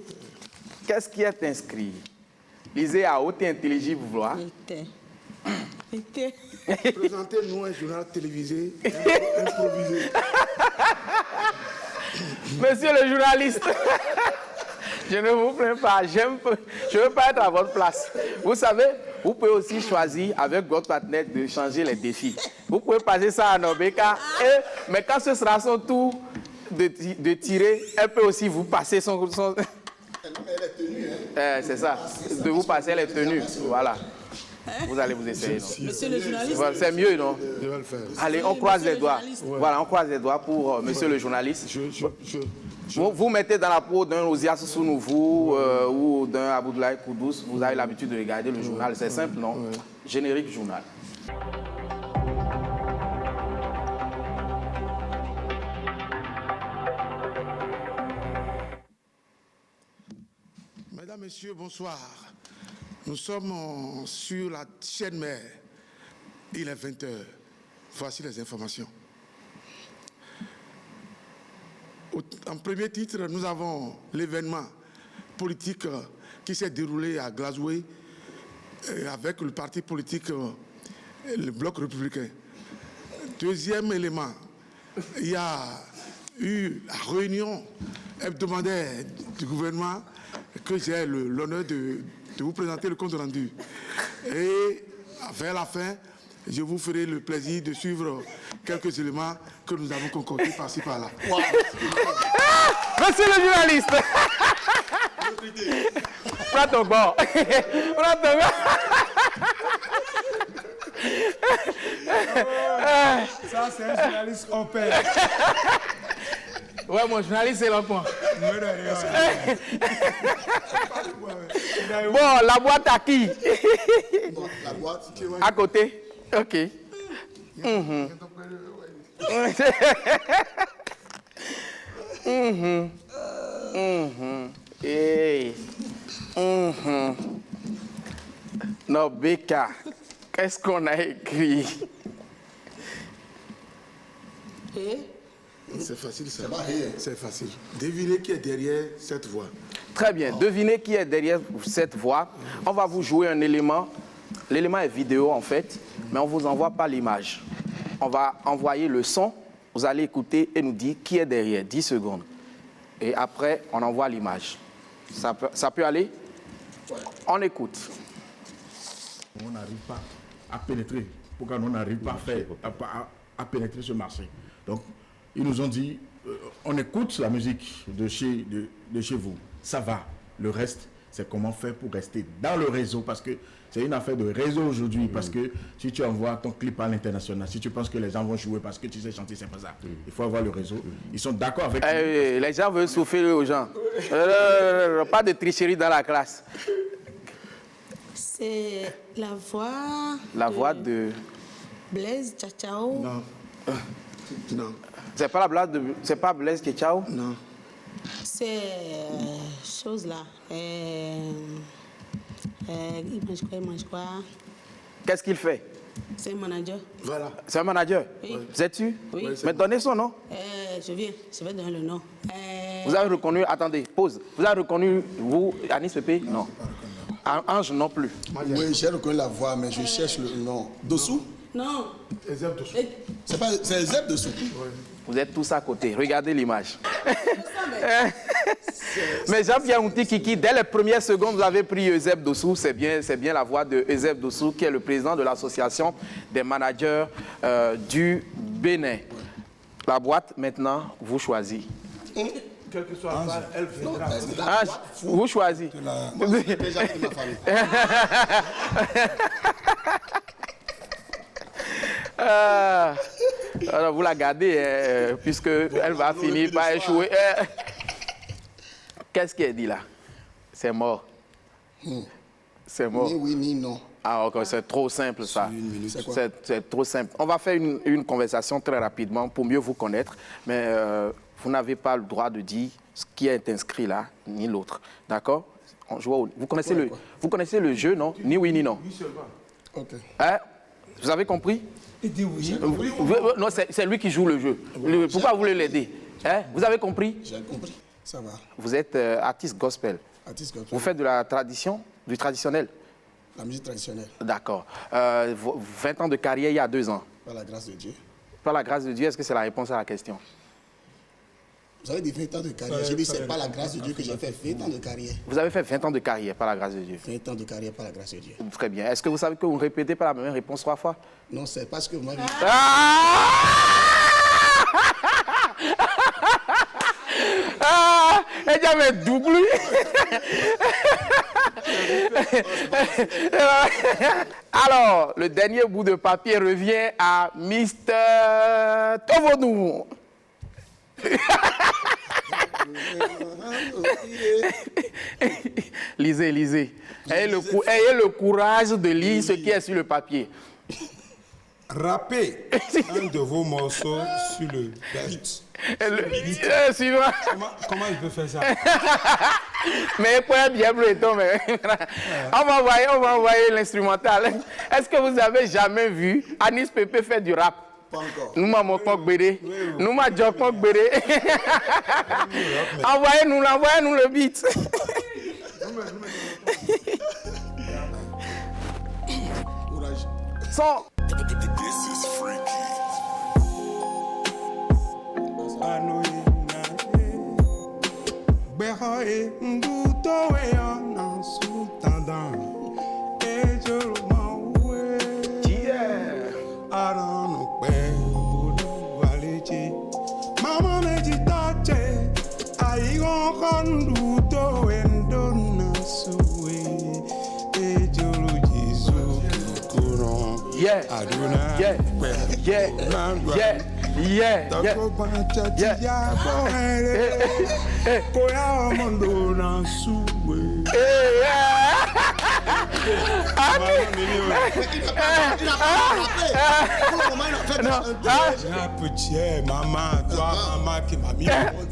Qu'est-ce qui est inscrit? Lisez à haute et intelligible voix. Présentez-nous un journal télévisé improvisé. Monsieur le journaliste, je ne vous plains pas, je ne veux pas être à votre place. Vous savez, vous pouvez aussi choisir avec votre partenaire de changer les défis. Vous pouvez passer ça à Nobeka, mais quand ce sera son tour de tirer, elle peut aussi vous passer son... c'est ça, de vous passer les tenues, voilà. Vous allez vous essayer, non? Monsieur le journaliste. C'est mieux, non? Je vais le faire. Allez, on croise les doigts. Voilà, on croise les doigts pour monsieur le journaliste. Vous mettez dans la peau d'un Osias Sounouvou ou d'un Abdoulaye Koudous. Vous avez l'habitude de regarder le journal. C'est simple, non? Générique journal. messieurs, bonsoir. Nous sommes sur la chaîne mère. Il est 20h. Voici les informations. En premier titre, nous avons l'événement politique qui s'est déroulé à Glasgow avec le parti politique, le Bloc républicain. Deuxième élément, il y a eu la réunion hebdomadaire du gouvernement que j'ai l'honneur de vous présenter le compte rendu. Et vers la fin, je vous ferai le plaisir de suivre quelques éléments que nous avons concoctés par-ci par-là. Wow. Monsieur le journaliste. Prends ton bord. Prends ton bord. Ça, c'est un journaliste au père. Ouais, mon journaliste, c'est l'enfant. Bon, la boîte à qui? La boîte à côté. Ok. Hey. Non, Becca, qu'est-ce qu'on a écrit? C'est facile, ça. C'est facile. Devinez qui est derrière cette voix. Très bien. Devinez qui est derrière cette voix. On va vous jouer un élément. L'élément est vidéo, en fait, mais on ne vous envoie pas l'image. On va envoyer le son. Vous allez écouter et nous dire qui est derrière. 10 secondes. Et après, on envoie l'image. Ça peut aller? On écoute. On n'arrive pas à pénétrer. Pourquoi on n'arrive pas à pénétrer ce marché? Donc, ils nous ont dit, on écoute la musique de chez vous. Ça va. Le reste, c'est comment faire pour rester dans le réseau. Parce que c'est une affaire de réseau aujourd'hui. Parce que si tu envoies ton clip à l'international, si tu penses que les gens vont jouer parce que tu sais chanter, c'est pas ça. Il faut avoir le réseau. Ils sont d'accord avec les gens veulent souffler aux gens. Pas de tricherie dans la classe. C'est la voix... La voix de... Blaise Tchao. Non. Non. C'est pas c'est pas Blaise Tchao? Non. C'est chose là. Il mange quoi? Qu'est-ce qu'il fait? C'est un manager. Voilà. C'est un manager? Oui. Vous êtes sûr? Oui. Mais donnez son nom. Je vais donner le nom. Vous avez reconnu, attendez, pause. Vous avez reconnu, vous, Anis Pépé? Non. Ange non plus. Oui, j'ai reconnu la voix, mais je cherche le nom. Dessous? Non. Ezeb Dessous. C'est Ezeb Dessous. Vous êtes tous à côté. Regardez l'image. Mais Jean-Pierre Mouti Kiki, dès les premières secondes, vous avez pris Ezeb Dessous. C'est bien la voix de Ezeb Dessous, qui est le président de l'association des managers du Bénin. La boîte, maintenant, vous choisissez. Quel que soit le pas, elle viendra. Vous choisissez. Déjà de ma famille. Alors vous la gardez, puisque elle va finir par échouer. Qu'est-ce qu'elle dit là? C'est mort. C'est mort. Ni oui, ni non. Ah, ok, c'est trop simple ça. C'est trop simple. On va faire une conversation très rapidement pour mieux vous connaître, mais vous n'avez pas le droit de dire ce qui est inscrit là, ni l'autre. D'accord? Vous connaissez le jeu, non? Ni oui, ni non. Oui, seulement. Ok. Hein? Vous avez compris? Il dit oui. Non, c'est lui qui joue le jeu. Pourquoi vous voulez l'aider? Hein? Vous avez compris? J'ai compris. Ça va. Vous êtes artiste gospel. Artiste gospel. Vous faites de la tradition, du traditionnel? La musique traditionnelle. D'accord. 20 ans de carrière il y a 2 ans. Par la grâce de Dieu. Par la grâce de Dieu, est-ce que c'est la réponse à la question? Vous avez dit 20 ans de carrière. J'ai dit c'est pas la grâce de Dieu que j'ai fait 20 ans de carrière. Vous avez fait 20 ans de carrière par la grâce de Dieu. 20 ans de carrière par la grâce de Dieu. Très bien. Est-ce que vous savez que vous ne répétez pas la même réponse 3 fois? Non, c'est parce que vous m'avez dit. Elle j'avais double. Alors, le dernier bout de papier revient à Mr. Tovonou. Lisez. Ayez le courage de lire ce qui est sur le papier. rappez un de vos morceaux sur le beat. Suivant. Comment il peut faire ça? Mais pour être bien bleu, mais on va envoyer l'instrumental. Est-ce que vous avez jamais vu Anis Pépé faire du rap? Pas encore. Nous m'avons pas gbéré. Nous m'avons pas gbéré. Envoyez-nous le beat. Son. Yeah, yeah, yeah, yeah, yeah, maman, toi, maman qui m'a mis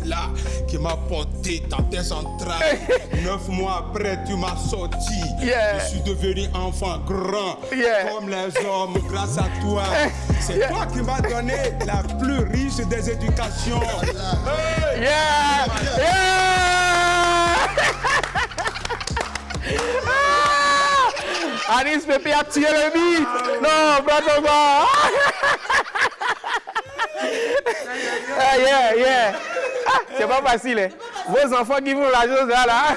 là, qui m'a porté dans tes entrailles. 9 mois après, tu m'as sorti. Yeah. Je suis devenu enfant grand, comme les hommes, grâce à toi. C'est toi qui m'as donné la plus riche des éducations. Yeah! Anis Pépé a tué le beat. Non, bravo. Yeah. C'est pas facile. Hein? Vos enfants qui font la chose là.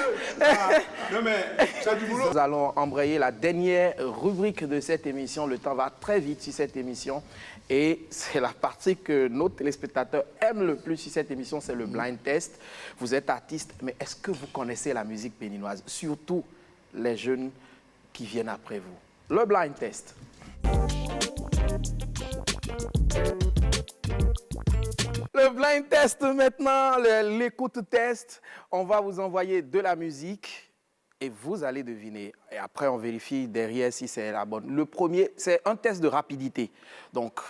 Non mais, ça du boulot. Nous allons embrayer la dernière rubrique de cette émission. Le temps va très vite sur cette émission. Et c'est la partie que nos téléspectateurs aiment le plus sur cette émission, c'est le blind test. Vous êtes artiste, mais est-ce que vous connaissez la musique béninoise? Surtout les jeunes qui viennent après vous. Le blind test. Le blind test maintenant, l'écoute test. On va vous envoyer de la musique et vous allez deviner. Et après, on vérifie derrière si c'est la bonne. Le premier, c'est un test de rapidité. Donc,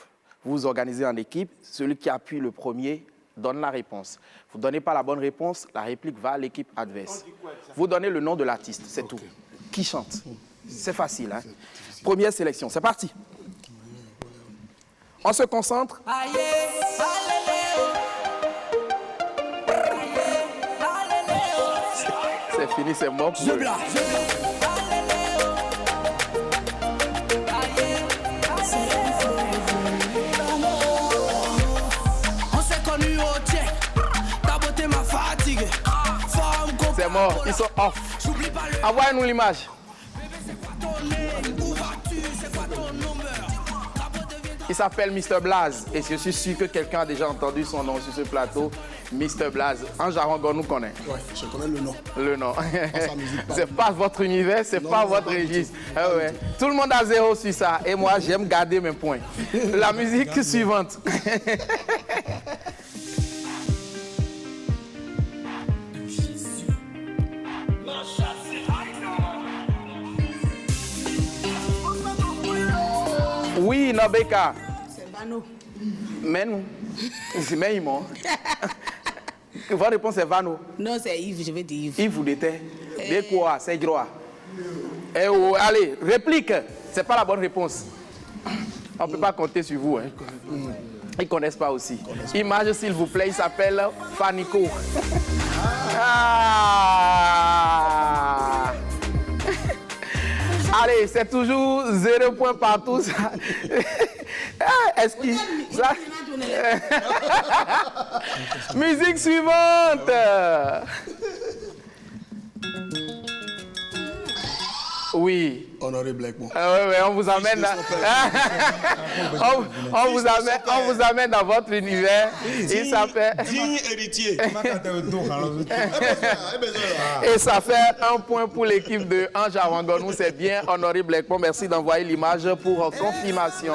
vous vous organisez en équipe. Celui qui appuie le premier donne la réponse. Vous ne donnez pas la bonne réponse, la réplique va à l'équipe adverse. Vous donnez le nom de l'artiste, c'est tout. Qui chante? C'est facile. Hein? Première sélection, c'est parti. On se concentre. C'est fini, c'est mort. On s'est connus au check. Ta beauté m'a fatigué. C'est mort, ils sont off. Envoyez-nous l'image. Il s'appelle Mr. Blaze et je suis sûr que quelqu'un a déjà entendu son nom sur ce plateau. Mr. Blaze. En jargon, nous connaît. Oui, je connais le nom. Le nom. C'est pas votre univers, c'est pas votre registre. Ah ouais. Tout le monde a 0 sur ça et moi j'aime garder mes points. La musique suivante. Oui, Nobeka. C'est Vano. Mais nous. C'est Meimon. Votre réponse est Vano. Non, c'est Yves, je vais dire Yves. Yves, vous l'étiez. De quoi? C'est droit. Eh oh, allez, réplique. C'est pas la bonne réponse. On ne peut pas compter sur vous. Hein. Ils ne connaissent pas aussi. Image, s'il vous plaît, il s'appelle Fanico. Ah. Allez, c'est toujours 0 point partout. Est-ce qu'il... Ça... Musique suivante. Oui. Honoré Blackmon. Ouais, on vous amène on vous amène dans votre univers. Il s'appelle... Digne héritier. Et ça fait 1 point pour l'équipe de Ange Awangonou. C'est bien, Honoré Blackmon. Merci d'envoyer l'image pour confirmation.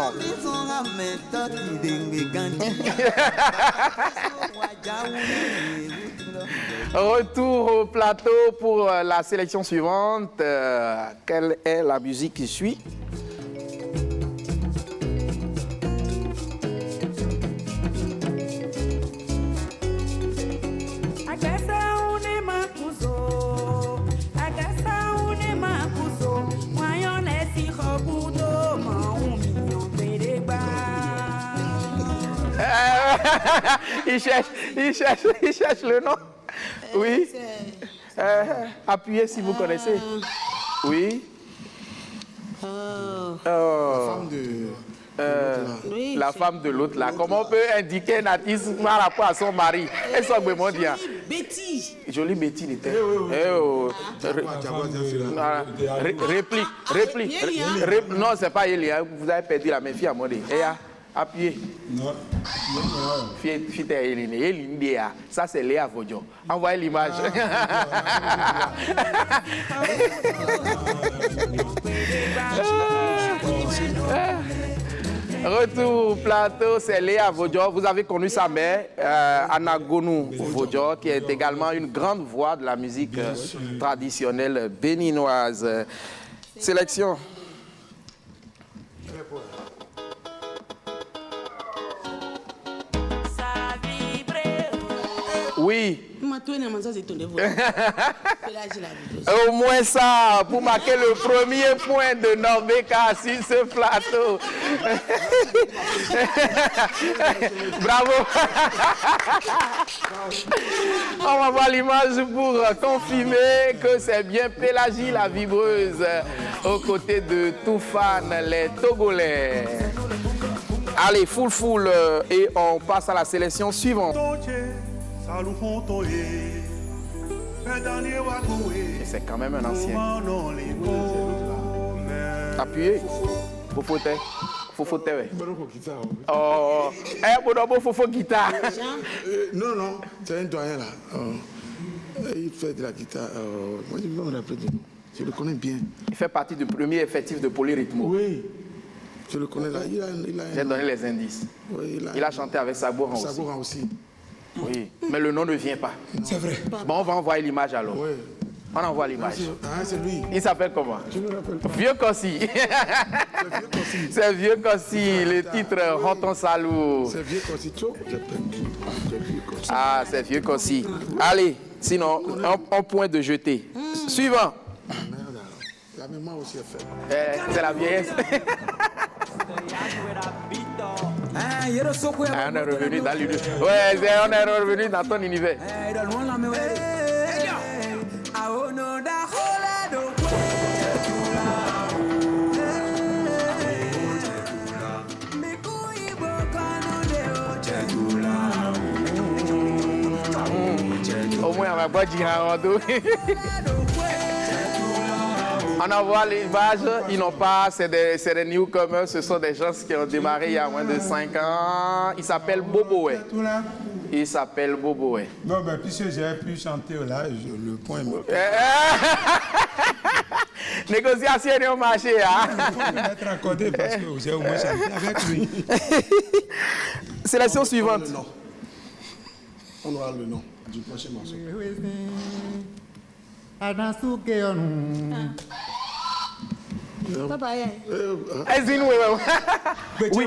Retour au plateau pour la sélection suivante. Quelle est la musique qui suit? Il cherche le nom. Oui. Appuyez si vous connaissez. Oui. La femme de l'autre là. Comment on peut indiquer un artiste par rapport à son mari? Et son Bémondia. Betty. Jolie Betty était. Réplique. Non, c'est pas Elia. Vous avez perdu la même fille à mon dé. Appuyez. Non. Fille Eline. Ça c'est Léa Vodjo. Envoyez l'image. Retour au plateau, c'est Léa Vodjo. Vous avez connu sa mère, Anna Gonou Vodjo, qui est également une grande voix de la musique traditionnelle béninoise. Sélection. Oui. Au moins ça, pour marquer le premier point de Norbeka sur ce plateau. Bravo. On va voir l'image pour confirmer que c'est bien Pélagie la vibreuse aux côtés de Toufan, les Togolais. Allez, full, et on passe à la sélection suivante. Et c'est quand même un ancien. Appuyez. Fofote. Oh, Fofo guitare. Non, c'est un doyen là. Il fait de la guitare. Moi, je vais me rappeler de nous. Je le connais bien. Il fait partie du premier effectif de Polyrythmo. Oui. Je le connais là. J'ai donné les indices. Oui, il a chanté avec Sabouran aussi. Sabouran aussi. Oui, mais le nom ne vient pas. C'est vrai. Bon, on va envoyer l'image alors. Oui. On envoie l'image. C'est lui. Il s'appelle comment? Je ne me rappelle pas. Vieux Kossi. C'est Vieux Kossi. Le titre Renton Salou. C'est Vieux Kossi. Ah, c'est Vieux Kossi. Allez, sinon, un point de jeté. Suivant. La mémoire aussi est faite. C'est la vieillesse. On est revenu dans l'univers. Ouais, on est revenu dans ton univers. Au moins, on va pas dire un rando. On envoie l'image, ils n'ont pas, c'est des newcomers, ce sont des gens qui ont démarré il y a moins de 5 ans. Il s'appelle Boboé. Il s'appelle Boboé. Non, mais puisque j'ai pu chanter là, le point me... Négociation est au marché. Hein? Il faut me mettre accordé parce que j'ai au moins chanté avec lui. Sélection suivante. On aura le nom du prochain morceau. Papa, oui,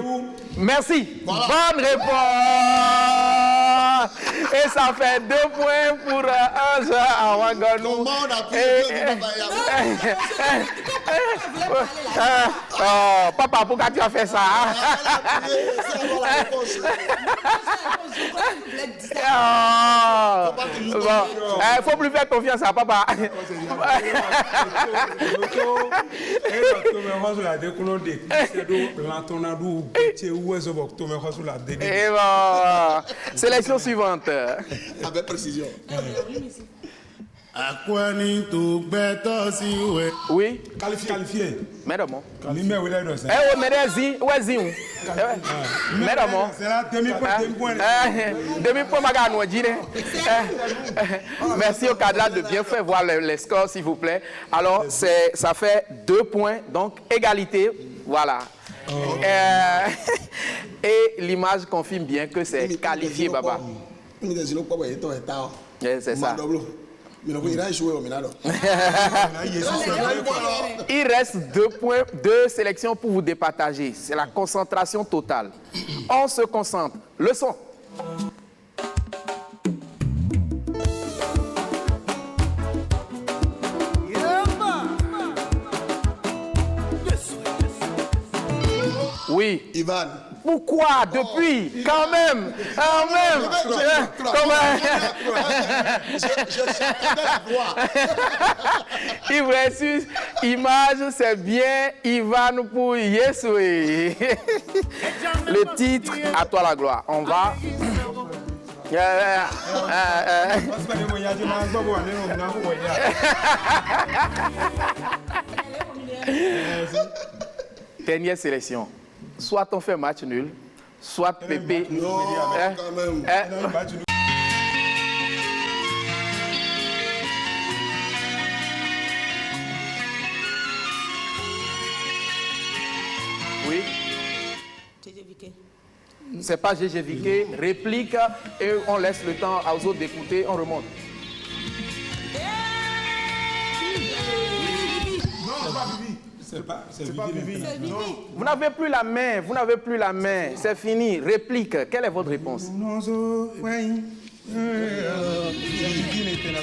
merci. Voilà. Bonne réponse. Et ça fait 2 points pour un jeu à Wanganou. Papa, pourquoi tu as fait ça? Il faut plus faire confiance à papa. Et bon, sélection suivante. Avec précision. Oui. Qualifié. Mesdames. Merci au cadre de bien faire voir les scores, s'il vous plaît. Alors, ça fait 2 points, donc égalité. Voilà. Et l'image confirme bien que c'est qualifié, Baba. C'est ça. Il reste 2 points, 2 sélections pour vous départager. C'est la concentration totale. On se concentre. Le son. Oui. Ivan. Pourquoi depuis? Quand même. J'attendais la gloire. Yves Ressus, image, c'est bien Ivan pour Yesoué. Le titre, à toi la gloire. On va. Dernière sélection. Soit on fait match nul, soit Pépé. Non, quand même. Oui. C'est pas GG Viqué, réplique et on laisse le temps aux autres d'écouter, on remonte. C'est pas Vivi. Vous n'avez plus la main, c'est fini. Réplique, quelle est votre réponse?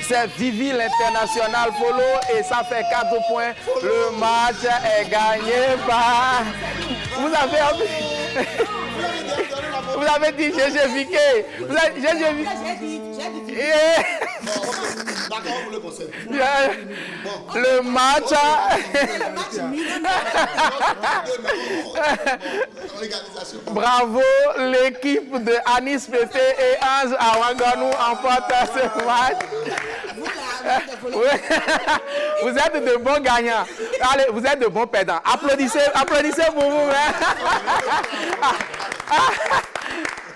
C'est Vivi l'international follow et ça fait 4 points. Le match est gagné par... Vous avez dit GG Viqué. Vous avez dit GG Viqué. D'accord, vous le conseillez. Le match Bravo, l'équipe de Anis Pépé et Ange Awanganou emporte ce match. Vous êtes de bons gagnants. Allez, vous êtes de bons perdants. Applaudissez pour vous.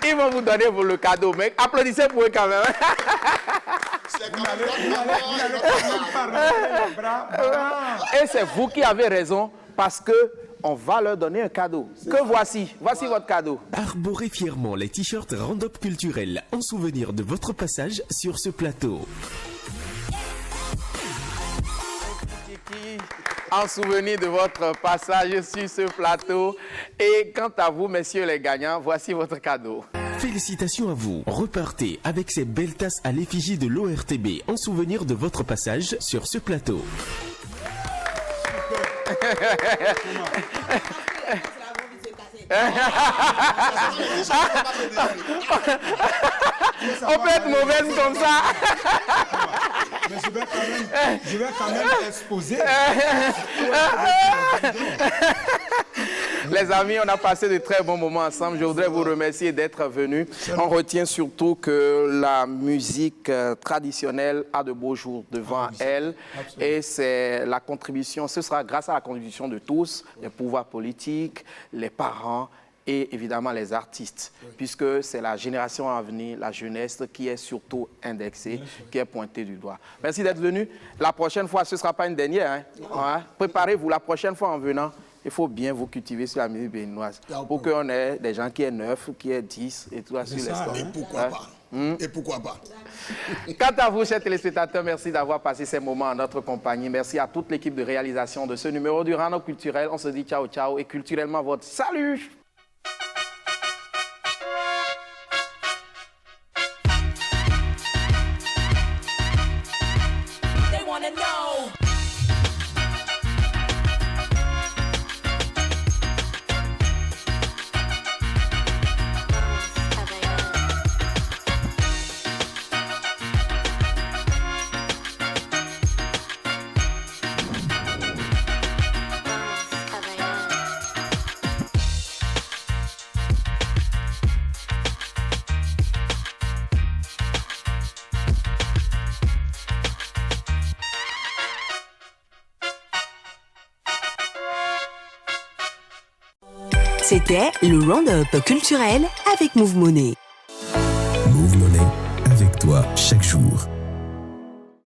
Ils vont vous donner le cadeau, mais applaudissez pour eux quand même. Et c'est vous qui avez raison parce que on va leur donner un cadeau. Que voici votre cadeau. Arborez fièrement les t-shirts Roundup culturels en souvenir de votre passage sur ce plateau. En souvenir de votre passage sur ce plateau. Et quant à vous, messieurs les gagnants, voici votre cadeau. Félicitations à vous. Repartez avec ces belles tasses à l'effigie de l'ORTB en souvenir de votre passage sur ce plateau. On peut être mauvaise comme ça. Mais je vais quand même exposer. Les amis, on a passé de très bons moments ensemble. Je voudrais vous remercier d'être venus. On retient surtout que la musique traditionnelle a de beaux jours devant elle. Et c'est la contribution, ce sera grâce à la contribution de tous, les pouvoirs politiques, les parents et évidemment les artistes, puisque c'est la génération à venir, la jeunesse, qui est surtout indexée, qui est pointée du doigt. Merci d'être venu. La prochaine fois, ce ne sera pas une dernière. Hein? Préparez-vous, la prochaine fois en venant, il faut bien vous cultiver sur la musique béninoise pour qu'on ait des gens qui aient 9, qui aient 10 et tout ça sur les stores. Et pourquoi pas? Et pourquoi pas? Quant à vous, chers téléspectateurs, merci d'avoir passé ces moments en notre compagnie. Merci à toute l'équipe de réalisation de ce numéro du Roundup culturel. On se dit ciao, ciao et culturellement votre salut! C'était le Roundup culturel avec Move Money. Move Money, avec toi chaque jour.